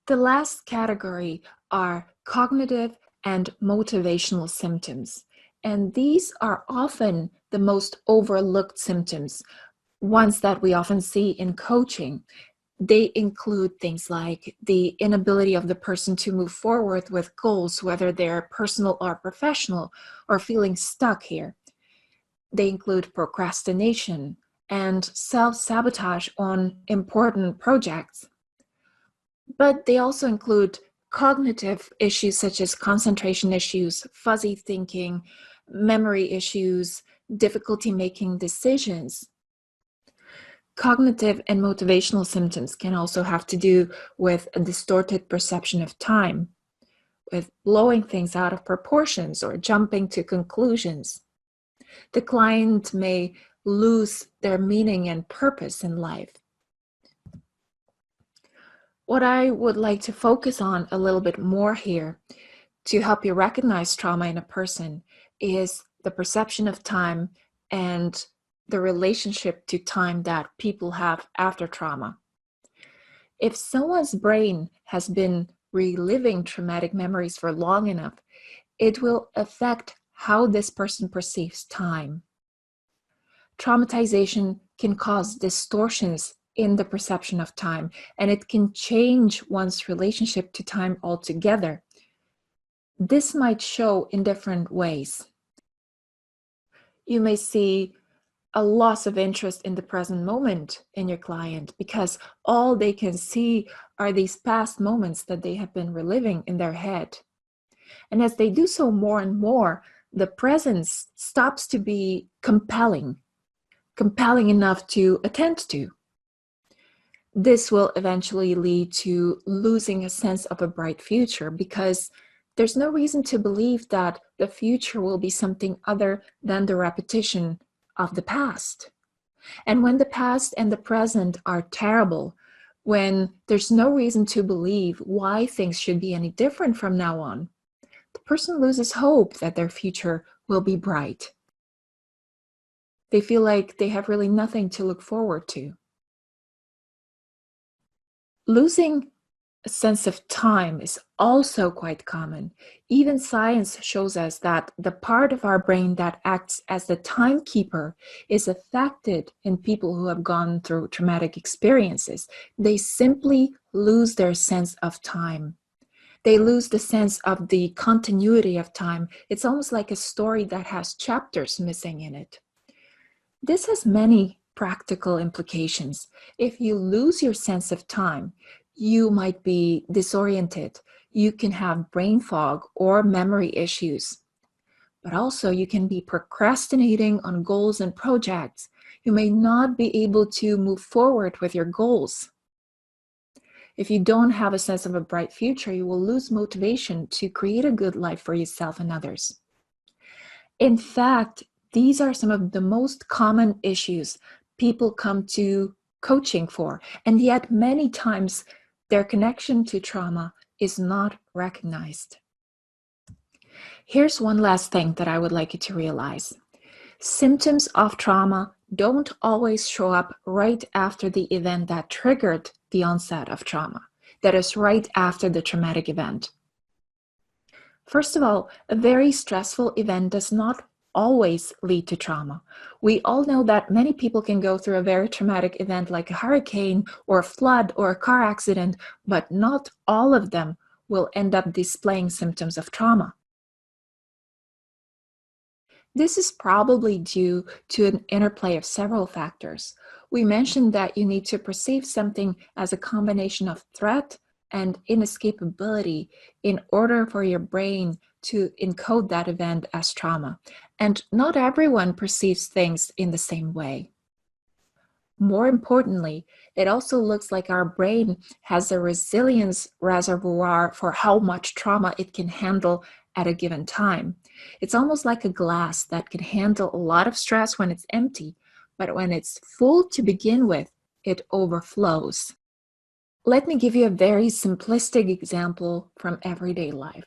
The last category are cognitive and motivational symptoms. And these are often the most overlooked symptoms, ones that we often see in coaching. They include things like the inability of the person to move forward with goals, whether they're personal or professional, or feeling stuck here. They include procrastination and self-sabotage on important projects. But they also include cognitive issues such as concentration issues, fuzzy thinking, memory issues, difficulty making decisions. Cognitive and motivational symptoms can also have to do with a distorted perception of time, with blowing things out of proportions or jumping to conclusions. The client may lose their meaning and purpose in life. What I would like to focus on a little bit more here to help you recognize trauma in a person is the perception of time and the relationship to time that people have after trauma. If someone's brain has been reliving traumatic memories for long enough, it will affect how this person perceives time. Traumatization can cause distortions in the perception of time, and it can change one's relationship to time altogether. This might show in different ways. You may see a loss of interest in the present moment in your client because all they can see are these past moments that they have been reliving in their head. And as they do so more and more, the presence stops to be compelling enough to attend to. This will eventually lead to losing a sense of a bright future because there's no reason to believe that the future will be something other than the repetition of the past. And when the past and the present are terrible, when there's no reason to believe why things should be any different from now on, the person loses hope that their future will be bright. They feel like they have really nothing to look forward to. Losing a sense of time is also quite common. Even science shows us that the part of our brain that acts as the timekeeper is affected in people who have gone through traumatic experiences. They simply lose their sense of time. They lose the sense of the continuity of time. It's almost like a story that has chapters missing in it. This has many practical implications. If you lose your sense of time, you might be disoriented. You can have brain fog or memory issues. But also you can be procrastinating on goals and projects. You may not be able to move forward with your goals. If you don't have a sense of a bright future, you will lose motivation to create a good life for yourself and others. In fact, these are some of the most common issues people come to coaching for, and yet many times their connection to trauma is not recognized. Here's one last thing that I would like you to realize. Symptoms of trauma don't always show up right after the event that triggered the onset of trauma. That is, right after the traumatic event. First of all, a very stressful event does not always lead to trauma. We all know that many people can go through a very traumatic event like a hurricane or a flood or a car accident, but not all of them will end up displaying symptoms of trauma. This is probably due to an interplay of several factors. We mentioned that you need to perceive something as a combination of threat and inescapability in order for your brain to encode that event as trauma. And not everyone perceives things in the same way. More importantly, it also looks like our brain has a resilience reservoir for how much trauma it can handle at a given time. It's almost like a glass that can handle a lot of stress when it's empty, but when it's full to begin with, it overflows. Let me give you a very simplistic example from everyday life.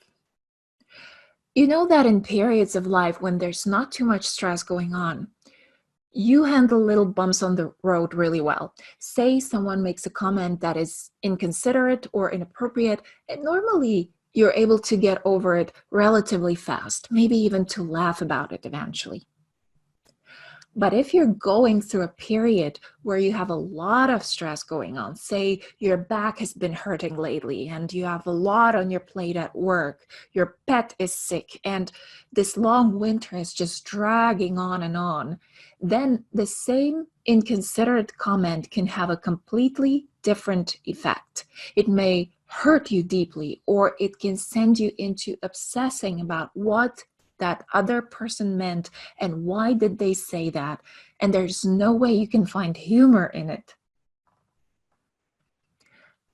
You know that in periods of life when there's not too much stress going on, You handle little bumps on the road really well. Say someone makes a comment that is inconsiderate or inappropriate, and normally you're able to get over it relatively fast, maybe even to laugh about it eventually. But if you're going through a period where you have a lot of stress going on, say your back has been hurting lately and you have a lot on your plate at work, your pet is sick, and this long winter is just dragging on, then the same inconsiderate comment can have a completely different effect. It may hurt you deeply, or it can send you into obsessing about what that other person meant and why did they say that, and there's no way you can find humor in it.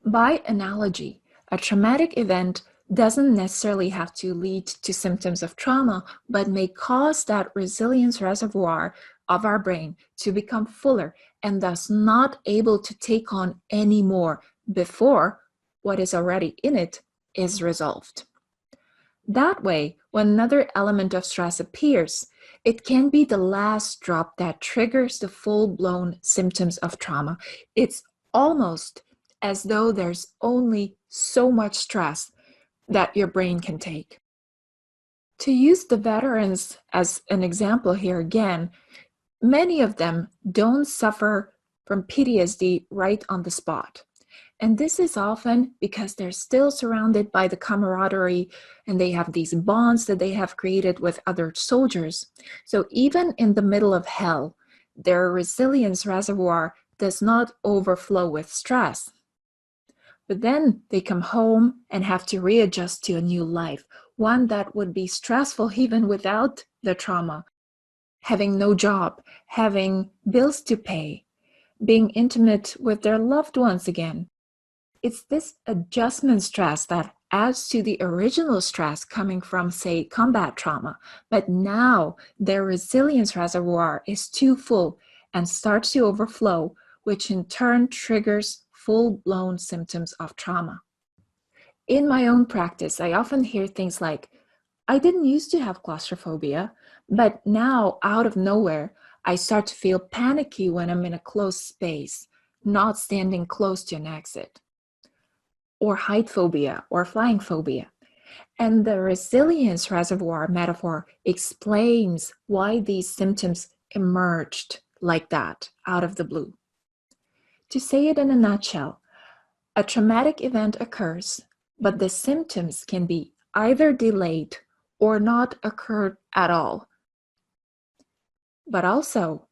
By analogy, a traumatic event doesn't necessarily have to lead to symptoms of trauma, but may cause that resilience reservoir of our brain to become fuller and thus not able to take on any more before what is already in it is resolved. That way, when another element of stress appears, it can be the last drop that triggers the full-blown symptoms of trauma. It's almost as though there's only so much stress that your brain can take. To use the veterans as an example here again, many of them don't suffer from PTSD right on the spot. And this is often because they're still surrounded by the camaraderie and they have these bonds that they have created with other soldiers. So even in the middle of hell, their resilience reservoir does not overflow with stress. But then they come home and have to readjust to a new life, one that would be stressful even without the trauma. Having no job, having bills to pay, being intimate with their loved ones again. It's this adjustment stress that adds to the original stress coming from, say, combat trauma, but now their resilience reservoir is too full and starts to overflow, which in turn triggers full-blown symptoms of trauma. In my own practice, I often hear things like, I didn't used to have claustrophobia, but now out of nowhere, I start to feel panicky when I'm in a closed space, not standing close to an exit. Or height phobia or flying phobia. And the resilience reservoir metaphor explains why these symptoms emerged like that out of the blue. To say it in a nutshell, a traumatic event occurs, but the symptoms can be either delayed or not occurred at all. But also,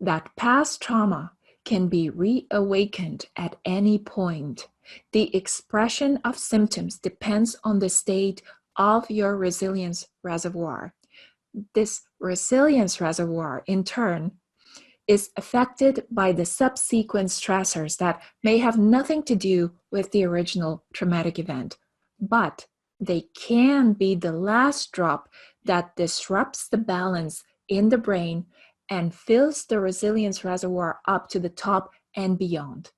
that past trauma can be reawakened at any point. The expression of symptoms depends on the state of your resilience reservoir. This resilience reservoir, in turn, is affected by the subsequent stressors that may have nothing to do with the original traumatic event, but they can be the last drop that disrupts the balance in the brain and fills the resilience reservoir up to the top and beyond.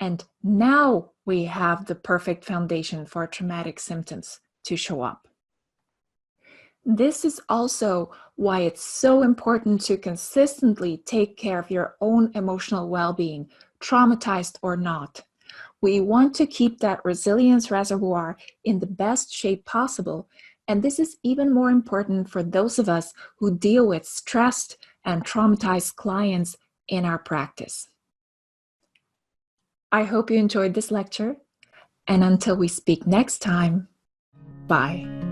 And now we have the perfect foundation for traumatic symptoms to show up. This is also why it's so important to consistently take care of your own emotional well-being, traumatized or not. We want to keep that resilience reservoir in the best shape possible, and this is even more important for those of us who deal with stressed and traumatized clients in our practice. I hope you enjoyed this lecture, and until we speak next time, bye.